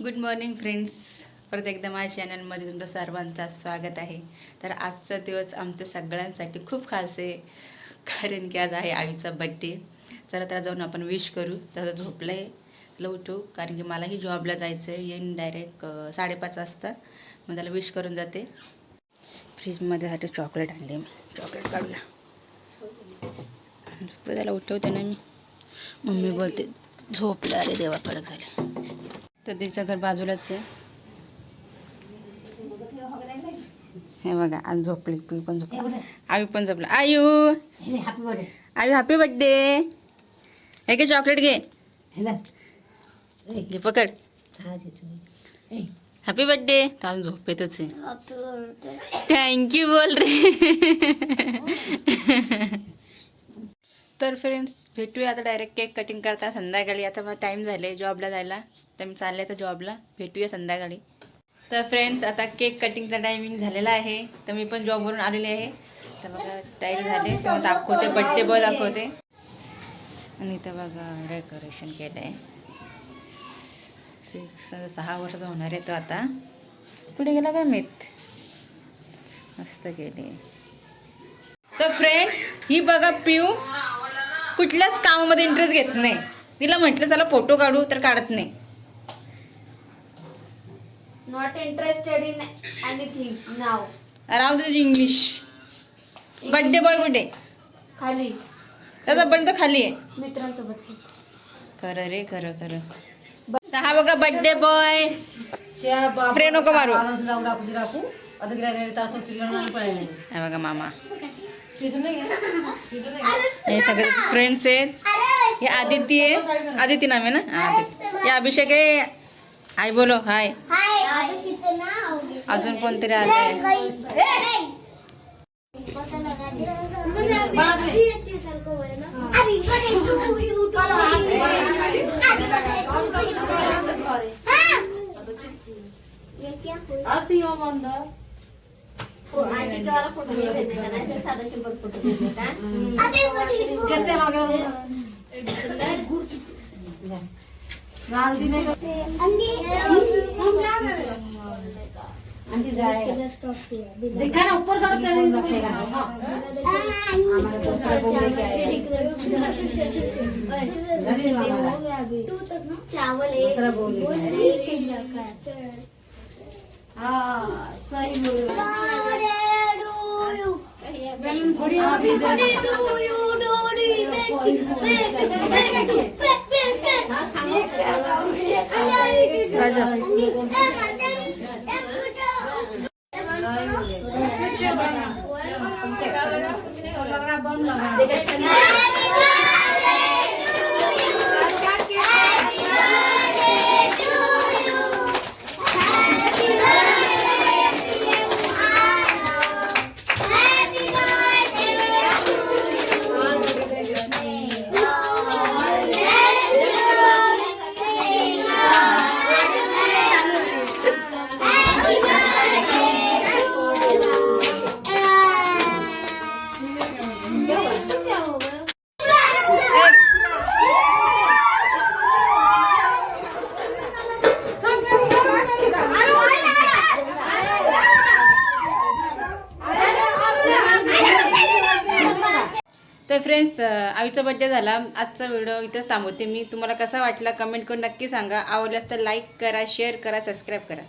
Good morning friends, परत एकदा माझ्या चॅनलमध्ये तुमचं सर्वांचं स्वागत आहे. तर आजचा दिवस आमच्या सगळ्यांसाठी खूप खास आहे, कारण की आज आहे आईचा बड्डे. चला त्याला जाऊन आपण विश करू. त्याला झोपलं आहे, त्याला उठू, कारण की मलाही जॉबला जायचं आहे. येईन डायरेक्ट 5:30 वाजता. मग त्याला विश करून जाते. फ्रीजमध्ये साठी चॉकलेट आणले, चॉकलेट काढूया. त्याला उठवते ना मी. मम्मी बोलते झोपला, अरे देवा कडक झाले. तर तिचं घर बाजूलाच आहे. हे बघा, आज झोपली, पी पण झोपली, आयू पण झोपला. आयू आयू हॅपी बर्थडे. हे घे चॉकलेट, घे पकड. Happy birthday. तर झोपेतच आहे. थँक्यू बोल रे. तर फ्रेंड्स, भेटूया आता डायरेक्ट केक कटिंग करता संध्याकाळी. आता मला टाईम झाले जॉबला जायला, तर मी चालले तर जॉबला. भेटूया संध्याकाळी. तर फ्रेंड्स, आता केक कटिंगचा टायमिंग झालेला आहे. तर मी पण जॉबवरून आलेले आहे. तर बघा तयारी झाले, तेव्हा दाखवते, बड्डे बॉय दाखवते. आणि इथं बघा डेकोरेशन केलं आहे. 6 वर्षाचा होणार आहे तो आता. कुठे गेला काय माहीत. मस्त केले. तर फ्रेंड्स, ही बघा पिऊ कुठल्याच कामामध्ये इंटरेस्ट घेत नाही. तिला म्हटलं चला फोटो काढू तर काढत नाही. नॉट इंटरेस्टेड इन एनीथिंग नाव. राहू दे तुझी इंग्लिश. बर्थडे बॉय कुठे? खाली. त्याचा बर्थडे तर खाली आहे. मित्रांसोबत. खरं रे, खरं खरं. हा बघा बर्थडे बॉय. स्प्रे नको मारू. हा बघा मामा. हे सगळे फ्रेंड्स आहेत. हे आदिती आहे, आदिती नाव आहे ना. आदिती. हे अभिषेक आहे. हाय बोलो, हाय. अजून कोणतरी आले. दिखाना ऊपर चावल सही तर फ्रेंड्स, आईचा बड्डे झाला. आजचा व्हिडिओ इथंच थांबवते मी. तुम्हाला कसा वाटला कमेंट करून नक्की सांगा. आवडल्यास तर लाईक करा, शेअर करा, सबस्क्राईब करा.